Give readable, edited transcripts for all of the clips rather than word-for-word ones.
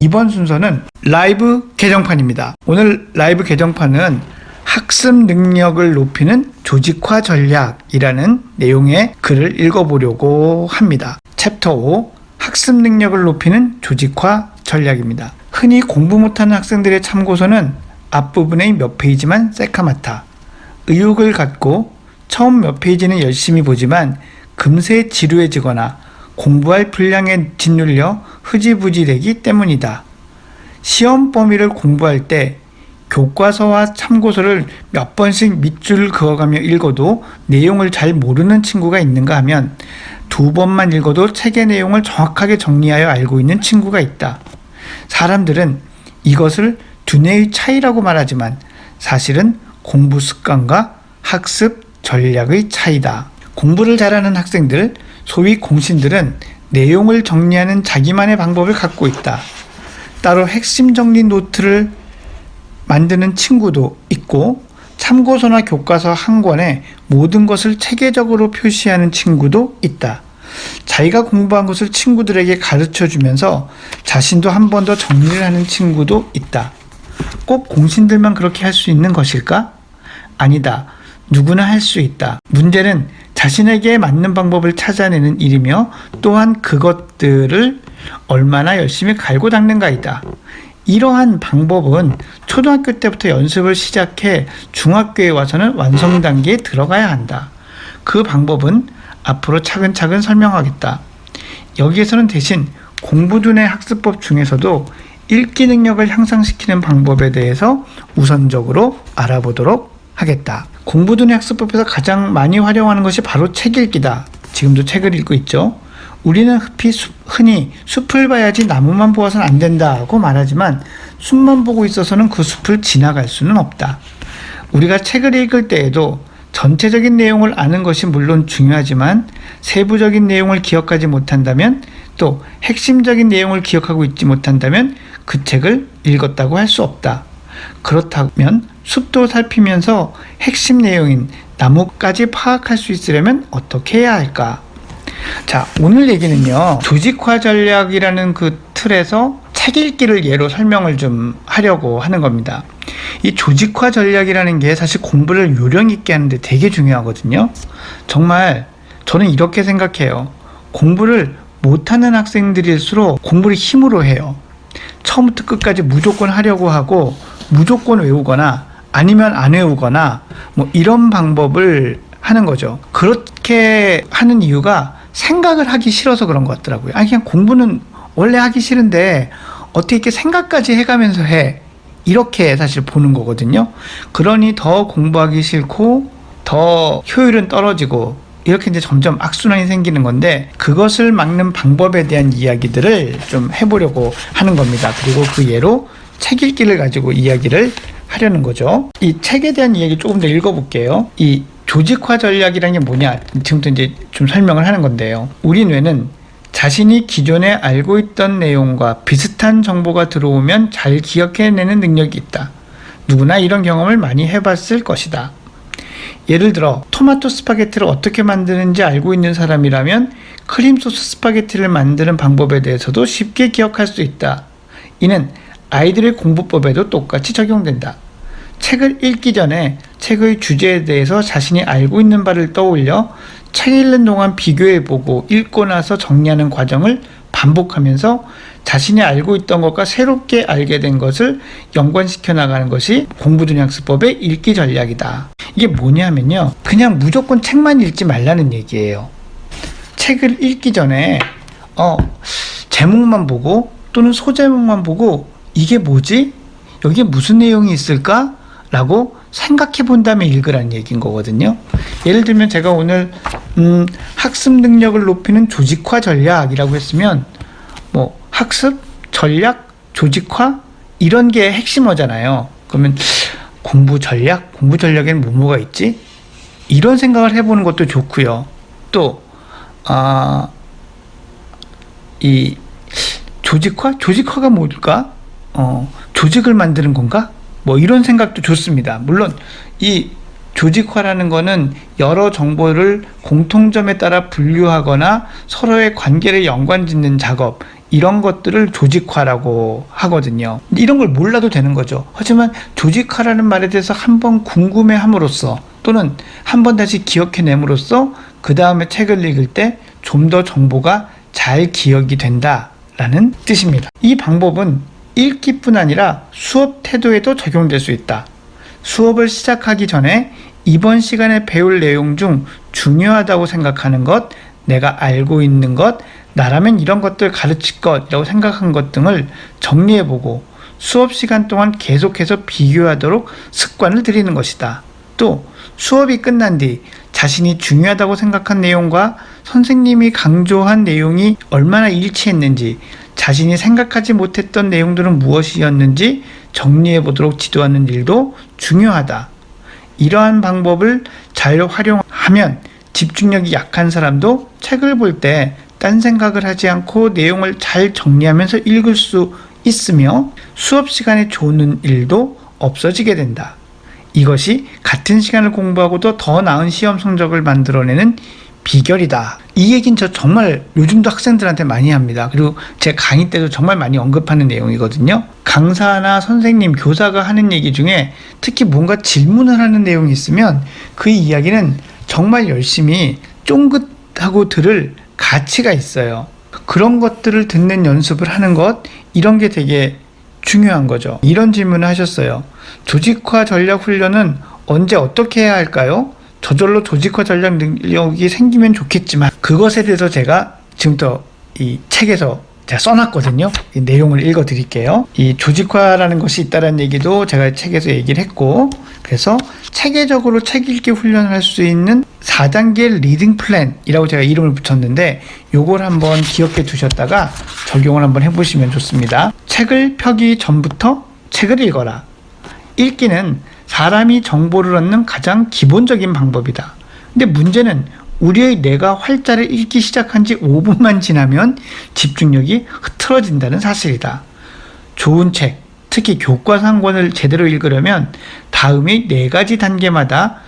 이번 순서는 라이브 개정판입니다. 오늘 라이브 개정판은 학습 능력을 높이는 조직화 전략이라는 내용의 글을 읽어보려고 합니다. 챕터 5 학습 능력을 높이는 조직화 전략입니다. 흔히 공부 못하는 학생들의 참고서는 앞부분의 몇 페이지만 새카맣다. 의욕을 갖고 처음 몇 페이지는 열심히 보지만 금세 지루해지거나 공부할 분량에 짓눌려 흐지부지 되기 때문이다. 시험 범위를 공부할 때 교과서와 참고서를 몇 번씩 밑줄 그어가며 읽어도 내용을 잘 모르는 친구가 있는가 하면 2번만 읽어도 책의 내용을 정확하게 정리하여 알고 있는 친구가 있다. 사람들은 이것을 두뇌의 차이라고 말하지만 사실은 공부 습관과 학습 전략의 차이다. 공부를 잘하는 학생들, 소위 공신들은 내용을 정리하는 자기만의 방법을 갖고 있다. 따로 핵심 정리 노트를 만드는 친구도 있고 참고서나 교과서 한 권에 모든 것을 체계적으로 표시하는 친구도 있다. 자기가 공부한 것을 친구들에게 가르쳐주면서 자신도 한 번 더 정리를 하는 친구도 있다. 꼭 공신들만 그렇게 할 수 있는 것일까? 아니다. 누구나 할 수 있다. 문제는 자신에게 맞는 방법을 찾아내는 일이며 또한 그것들을 얼마나 열심히 갈고 닦는가이다. 이러한 방법은 초등학교 때부터 연습을 시작해 중학교에 와서는 완성 단계에 들어가야 한다. 그 방법은 앞으로 차근차근 설명하겠다. 여기에서는 대신 공부두뇌 학습법 중에서도 읽기 능력을 향상시키는 방법에 대해서 우선적으로 알아보도록 하겠다. 공부두뇌 학습법에서 가장 많이 활용하는 것이 바로 책 읽기다. 지금도 책을 읽고 있죠. 우리는 흔히 숲을 봐야지 나무만 보아서는 안 된다고 말하지만 숲만 보고 있어서는 그 숲을 지나갈 수는 없다. 우리가 책을 읽을 때에도 전체적인 내용을 아는 것이 물론 중요하지만 세부적인 내용을 기억하지 못한다면 또 핵심적인 내용을 기억하고 있지 못한다면 그 책을 읽었다고 할 수 없다. 그렇다면 숲도 살피면서 핵심 내용인 나무까지 파악할 수 있으려면 어떻게 해야 할까? 자, 오늘 얘기는요, 조직화 전략이라는 그 틀에서 책 읽기를 예로 설명을 좀 하려고 하는 겁니다. 이 조직화 전략이라는 게 사실 공부를 요령 있게 하는데 되게 중요하거든요. 정말 저는 이렇게 생각해요. 공부를 못하는 학생들일수록 공부를 힘으로 해요. 처음부터 끝까지 무조건 하려고 하고 무조건 외우거나 아니면 안 외우거나 뭐 이런 방법을 하는 거죠. 그렇게 하는 이유가 생각을 하기 싫어서 그런 것 같더라고요. 아니, 그냥 공부는 원래 하기 싫은데 어떻게 이렇게 생각까지 해가면서 해. 이렇게 사실 보는 거거든요. 그러니 더 공부하기 싫고 더 효율은 떨어지고 이렇게 이제 점점 악순환이 생기는 건데 그것을 막는 방법에 대한 이야기들을 좀 해보려고 하는 겁니다. 그리고 그 예로 책 읽기를 가지고 이야기를 하려는 거죠. 이 책에 대한 이야기 조금 더 읽어볼게요. 이 조직화 전략이라는 게 뭐냐? 지금부터 이제 좀 설명을 하는 건데요. 우리 뇌는 자신이 기존에 알고 있던 내용과 비슷한 정보가 들어오면 잘 기억해내는 능력이 있다. 누구나 이런 경험을 많이 해봤을 것이다. 예를 들어 토마토 스파게티를 어떻게 만드는지 알고 있는 사람이라면 크림 소스 스파게티를 만드는 방법에 대해서도 쉽게 기억할 수 있다. 이는 아이들의 공부법에도 똑같이 적용된다. 책을 읽기 전에 책의 주제에 대해서 자신이 알고 있는 바를 떠올려 책 읽는 동안 비교해보고 읽고 나서 정리하는 과정을 반복하면서 자신이 알고 있던 것과 새롭게 알게 된 것을 연관시켜 나가는 것이 공부두뇌 학습법의 읽기 전략이다. 이게 뭐냐면요, 그냥 무조건 책만 읽지 말라는 얘기예요. 책을 읽기 전에 제목만 보고 또는 소제목만 보고 이게 뭐지? 여기에 무슨 내용이 있을까? 라고 생각해 본 다음에 읽으라는 얘기인 거거든요. 예를 들면 제가 오늘 학습 능력을 높이는 조직화 전략이라고 했으면 뭐 학습, 전략, 조직화 이런 게 핵심어잖아요. 그러면 공부 전략에는 뭐가 있지? 이런 생각을 해보는 것도 좋고요. 또 이 조직화가 뭘까? 조직을 만드는 건가? 뭐 이런 생각도 좋습니다. 물론 이 조직화라는 거는 여러 정보를 공통점에 따라 분류하거나 서로의 관계를 연관짓는 작업, 이런 것들을 조직화라고 하거든요. 이런 걸 몰라도 되는 거죠. 하지만 조직화라는 말에 대해서 한번 궁금해함으로써 또는 한번 다시 기억해냄으로써 그 다음에 책을 읽을 때 좀 더 정보가 잘 기억이 된다라는 뜻입니다. 이 방법은 읽기뿐 아니라 수업 태도에도 적용될 수 있다. 수업을 시작하기 전에 이번 시간에 배울 내용 중 중요하다고 생각하는 것, 내가 알고 있는 것, 나라면 이런 것들 가르칠 것이라고 생각한 것 등을 정리해보고 수업 시간 동안 계속해서 비교하도록 습관을 들이는 것이다. 또 수업이 끝난 뒤 자신이 중요하다고 생각한 내용과 선생님이 강조한 내용이 얼마나 일치했는지, 자신이 생각하지 못했던 내용들은 무엇이었는지 정리해보도록 지도하는 일도 중요하다. 이러한 방법을 잘 활용하면 집중력이 약한 사람도 책을 볼 때 딴 생각을 하지 않고 내용을 잘 정리하면서 읽을 수 있으며 수업 시간에 조는 일도 없어지게 된다. 이것이 같은 시간을 공부하고도 더 나은 시험 성적을 만들어내는 비결이다. 이 얘기는 저 정말 요즘도 학생들한테 많이 합니다. 그리고 제 강의 때도 정말 많이 언급하는 내용이거든요. 강사나 선생님, 교사가 하는 얘기 중에 특히 뭔가 질문을 하는 내용이 있으면 그 이야기는 정말 열심히 쫑긋하고 들을 가치가 있어요. 그런 것들을 듣는 연습을 하는 것, 이런 게 되게 중요한 거죠. 이런 질문을 하셨어요. 조직화 전략 훈련은 언제 어떻게 해야 할까요? 저절로 조직화 전략 능력이 생기면 좋겠지만 그것에 대해서 제가 지금부터 이 책에서 제가 써놨거든요. 이 내용을 읽어드릴게요. 이 조직화라는 것이 있다는 얘기도 제가 책에서 얘기를 했고, 그래서 체계적으로 책 읽기 훈련을 할 수 있는 4단계 리딩 플랜이라고 제가 이름을 붙였는데, 요걸 한번 기억해 두셨다가 적용을 한번 해보시면 좋습니다. 책을 펴기 전부터 책을 읽어라. 읽기는 사람이 정보를 얻는 가장 기본적인 방법이다. 근데 문제는 우리의 뇌가 활자를 읽기 시작한 지 5분만 지나면 집중력이 흐트러진다는 사실이다. 좋은 책, 특히 교과상권을 제대로 읽으려면 다음의 4가지 단계마다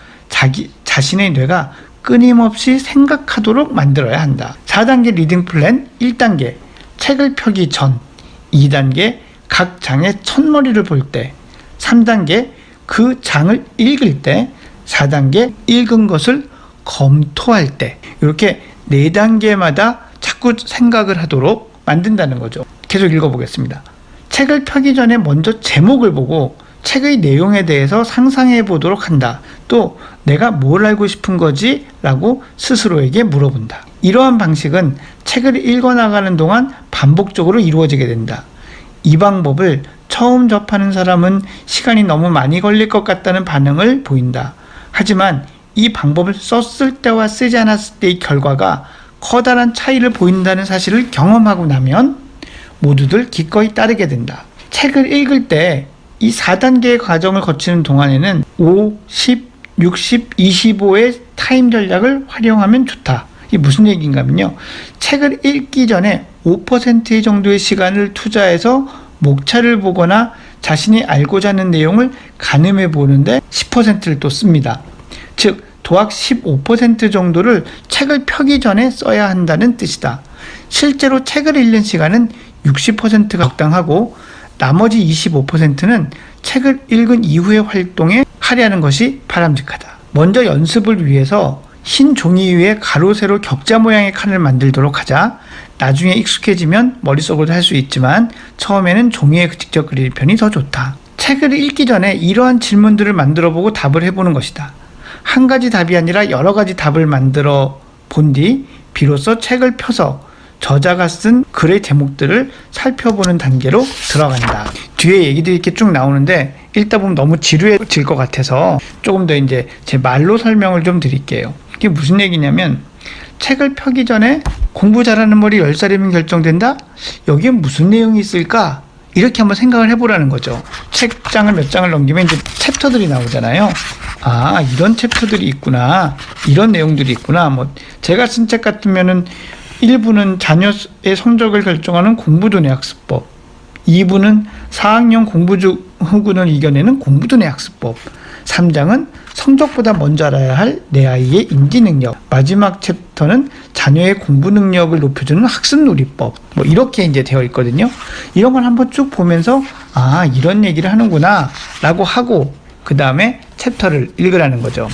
자신의 뇌가 끊임없이 생각하도록 만들어야 한다. 4단계 리딩 플랜 1단계, 책을 펴기 전. 2단계, 각 장의 첫머리를 볼 때. 3단계, 그 장을 읽을 때. 4단계, 읽은 것을 검토할 때. 이렇게 4단계마다 자꾸 생각을 하도록 만든다는 거죠. 계속 읽어보겠습니다. 책을 펴기 전에 먼저 제목을 보고 책의 내용에 대해서 상상해 보도록 한다. 또 내가 뭘 알고 싶은 거지? 라고 스스로에게 물어본다. 이러한 방식은 책을 읽어나가는 동안 반복적으로 이루어지게 된다. 이 방법을 처음 접하는 사람은 시간이 너무 많이 걸릴 것 같다는 반응을 보인다. 하지만 이 방법을 썼을 때와 쓰지 않았을 때의 결과가 커다란 차이를 보인다는 사실을 경험하고 나면 모두들 기꺼이 따르게 된다. 책을 읽을 때 이 4단계의 과정을 거치는 동안에는 5, 10, 60, 25의 타임 전략을 활용하면 좋다. 이게 무슨 얘기인가 하면요. 책을 읽기 전에 5% 정도의 시간을 투자해서 목차를 보거나 자신이 알고자 하는 내용을 가늠해 보는데 10%를 또 씁니다. 즉 도합 15% 정도를 책을 펴기 전에 써야 한다는 뜻이다. 실제로 책을 읽는 시간은 60%가 적당하고 나머지 25%는 책을 읽은 이후의 활동에 할애하는 것이 바람직하다. 먼저 연습을 위해서 흰 종이 위에 가로 세로 격자 모양의 칸을 만들도록 하자. 나중에 익숙해지면 머릿속으로도 할 수 있지만 처음에는 종이에 직접 그리는 편이 더 좋다. 책을 읽기 전에 이러한 질문들을 만들어 보고 답을 해보는 것이다. 한 가지 답이 아니라 여러 가지 답을 만들어 본 뒤 비로소 책을 펴서 저자가 쓴 글의 제목들을 살펴보는 단계로 들어간다. 뒤에 얘기들이 이렇게 쭉 나오는데 읽다 보면 너무 지루해질 것 같아서 조금 더 이제 제 말로 설명을 좀 드릴게요. 이게 무슨 얘기냐면 책을 펴기 전에 공부 잘하는 머리 10살이면 결정된다? 여기에 무슨 내용이 있을까? 이렇게 한번 생각을 해보라는 거죠. 책장을 몇 장을 넘기면 이제 챕터들이 나오잖아요. 아, 이런 챕터들이 있구나. 이런 내용들이 있구나. 뭐 제가 쓴 책 같으면은 1부는 자녀의 성적을 결정하는 공부두뇌 학습법, 2부는 4학년 공부 중 후군을 이겨내는 공부두뇌 학습법, 3장은 성적보다 먼저 알아야 할 내 아이의 인지능력, 마지막 챕터는 자녀의 공부 능력을 높여주는 학습 놀이법 뭐 이렇게 이제 되어 있거든요. 이런 걸 한번 쭉 보면서 아 이런 얘기를 하는구나 라고 하고 그 다음에 챕터를 읽으라는 거죠.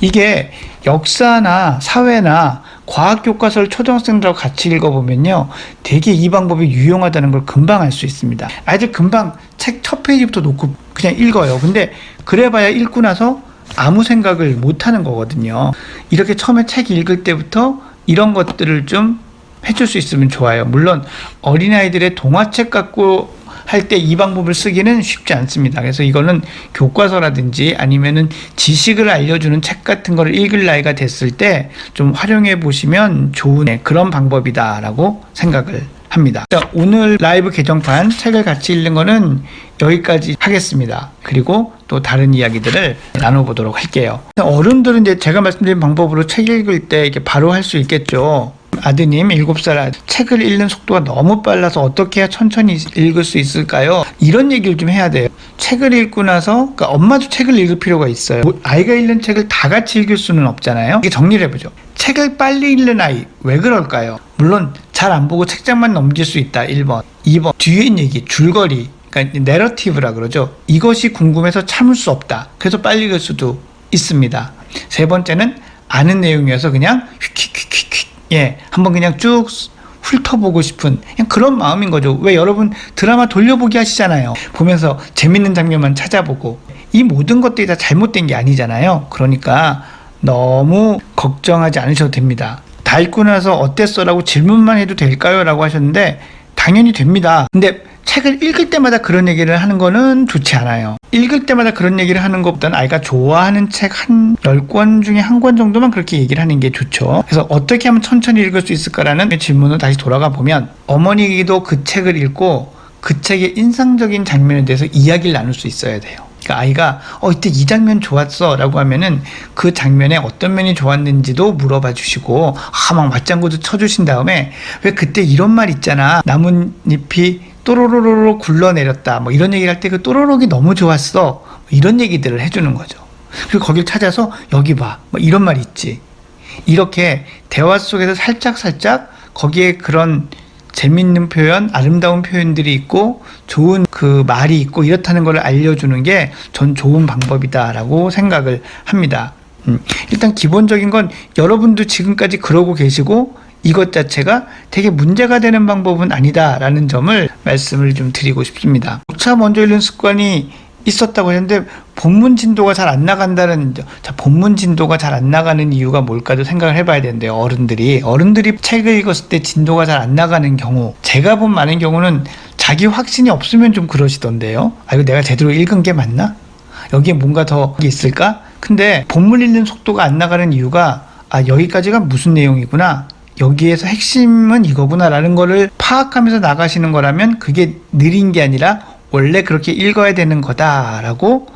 이게 역사나 사회나 과학 교과서를 초등학생들하고 같이 읽어보면요 되게 이 방법이 유용하다는 걸 금방 알 수 있습니다. 아이들 금방 책 첫 페이지부터 놓고 그냥 읽어요. 근데 그래봐야 읽고 나서 아무 생각을 못 하는 거거든요. 이렇게 처음에 책 읽을 때부터 이런 것들을 좀 해줄 수 있으면 좋아요. 물론 어린아이들의 동화책 갖고 할 때 이 방법을 쓰기는 쉽지 않습니다. 그래서 이거는 교과서라든지 아니면은 지식을 알려주는 책 같은 거를 읽을 나이가 됐을 때 좀 활용해 보시면 좋은 그런 방법이다라고 생각을 합니다. 자, 오늘 라이브 개정판 책을 같이 읽는 거는 여기까지 하겠습니다. 그리고 또 다른 이야기들을 나눠보도록 할게요. 어른들은 이제 제가 말씀드린 방법으로 책 읽을 때 이렇게 바로 할 수 있겠죠. 아드님 7살 책을 읽는 속도가 너무 빨라서 어떻게 해야 천천히 읽을 수 있을까요? 이런 얘기를 좀 해야 돼요. 책을 읽고 나서 그러니까 엄마도 책을 읽을 필요가 있어요. 아이가 읽는 책을 다 같이 읽을 수는 없잖아요. 이게 정리를 해보죠. 책을 빨리 읽는 아이 왜 그럴까요? 물론 잘 안 보고 책장만 넘길 수 있다. 1번 2번 뒤에 있는 얘기 줄거리 그러니까 내러티브라 그러죠. 이것이 궁금해서 참을 수 없다. 그래서 빨리 읽을 수도 있습니다. 세 번째는 아는 내용이어서 그냥 휙휙휙휙 한번 그냥 쭉 훑어보고 싶은 그냥 그런 마음인 거죠. 왜 여러분 드라마 돌려보기 하시잖아요. 보면서 재밌는 장면만 찾아보고 이 모든 것들이 다 잘못된 게 아니잖아요. 그러니까 너무 걱정하지 않으셔도 됩니다. 다 읽고 나서 어땠어? 라고 질문만 해도 될까요? 라고 하셨는데 당연히 됩니다. 근데 책을 읽을 때마다 그런 얘기를 하는 거는 좋지 않아요. 읽을 때마다 그런 얘기를 하는 것보다는 아이가 좋아하는 책 한 10권 중에 한 권 정도만 그렇게 얘기를 하는 게 좋죠. 그래서 어떻게 하면 천천히 읽을 수 있을까라는 질문을 다시 돌아가 보면 어머니도 그 책을 읽고 그 책의 인상적인 장면에 대해서 이야기를 나눌 수 있어야 돼요. 그러니까 아이가 이때 이 장면 좋았어 라고 하면은 그 장면에 어떤 면이 좋았는지도 물어봐 주시고 막 맞장구도 쳐주신 다음에 왜 그때 이런 말 있잖아 나뭇잎이 또로로로로 굴러내렸다 뭐 이런 얘기를 할 때 그 또로록이 너무 좋았어 이런 얘기들을 해주는 거죠. 그리고 거길 찾아서 여기 봐 뭐 이런 말 있지. 이렇게 대화 속에서 살짝 거기에 그런 재밌는 표현, 아름다운 표현들이 있고 좋은 그 말이 있고 이렇다는 걸 알려주는 게 전 좋은 방법이다라고 생각을 합니다. 일단 기본적인 건 여러분도 지금까지 그러고 계시고 이것 자체가 되게 문제가 되는 방법은 아니다라는 점을 말씀을 좀 드리고 싶습니다. 녹차 먼저 읽는 습관이 있었다고 했는데 본문 진도가 잘 안 나간다는 본문 진도가 잘 안 나가는 이유가 뭘까도 생각을 해봐야 되는데요. 어른들이 책을 읽었을 때 진도가 잘 안 나가는 경우 제가 본 많은 경우는 자기 확신이 없으면 좀 그러시던데요. 이거 내가 제대로 읽은 게 맞나? 여기에 뭔가 더 있을까? 근데 본문 읽는 속도가 안 나가는 이유가 여기까지가 무슨 내용이구나 여기에서 핵심은 이거구나 라는 거를 파악하면서 나가시는 거라면 그게 느린 게 아니라 원래 그렇게 읽어야 되는 거다라고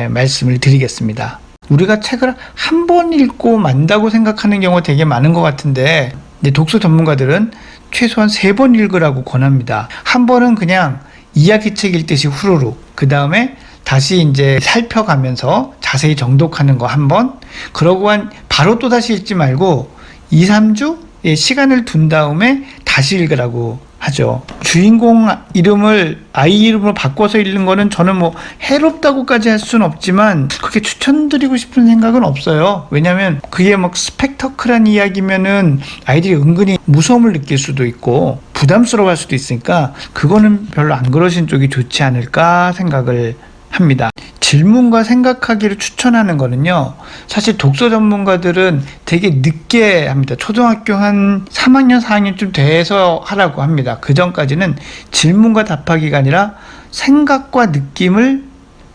말씀을 드리겠습니다. 우리가 책을 한 번 읽고 만다고 생각하는 경우가 되게 많은 것 같은데 독서 전문가들은 최소한 3번 읽으라고 권합니다. 한 번은 그냥 이야기책 읽듯이 후루룩 그 다음에 다시 이제 살펴가면서 자세히 정독하는 거 한 번 그러고 바로 또 다시 읽지 말고 2, 3주 시간을 둔 다음에 다시 읽으라고 하죠. 주인공 이름을 아이 이름으로 바꿔서 읽는 거는 저는 뭐 해롭다고까지 할 수는 없지만 그렇게 추천드리고 싶은 생각은 없어요. 왜냐면 그게 막 스펙터클한 이야기면은 아이들이 은근히 무서움을 느낄 수도 있고 부담스러워할 수도 있으니까 그거는 별로 안 그러신 쪽이 좋지 않을까 생각을 합니다. 질문과 생각하기를 추천하는 거는요. 사실 독서 전문가들은 되게 늦게 합니다. 초등학교 한 3학년, 4학년쯤 돼서 하라고 합니다. 그 전까지는 질문과 답하기가 아니라 생각과 느낌을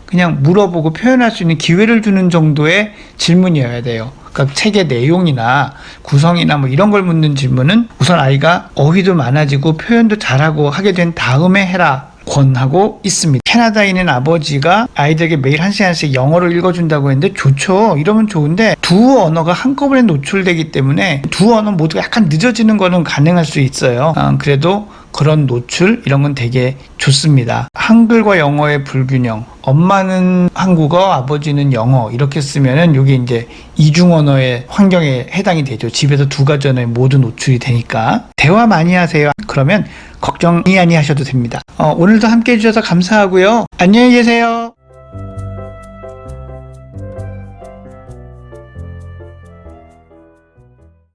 그냥 물어보고 표현할 수 있는 기회를 주는 정도의 질문이어야 돼요. 그러니까 책의 내용이나 구성이나 뭐 이런 걸 묻는 질문은 우선 아이가 어휘도 많아지고 표현도 잘하고 하게 된 다음에 해라. 권하고 있습니다. 캐나다에 있는 아버지가 아이들에게 매일 1시간씩 영어를 읽어준다고 했는데 좋죠. 이러면 좋은데 두 언어가 한꺼번에 노출되기 때문에 두 언어 모두가 약간 늦어지는 거는 가능할 수 있어요. 그래도 그런 노출 이런 건 되게 좋습니다. 한글과 영어의 불균형, 엄마는 한국어, 아버지는 영어 이렇게 쓰면은 이게 이제 이중 언어의 환경에 해당이 되죠. 집에서 두 가지 언어에 모두 노출이 되니까. 대화 많이 하세요. 그러면 걱정이 아니 하셔도 됩니다. 오늘도 함께 해주셔서 감사하고요. 안녕히 계세요.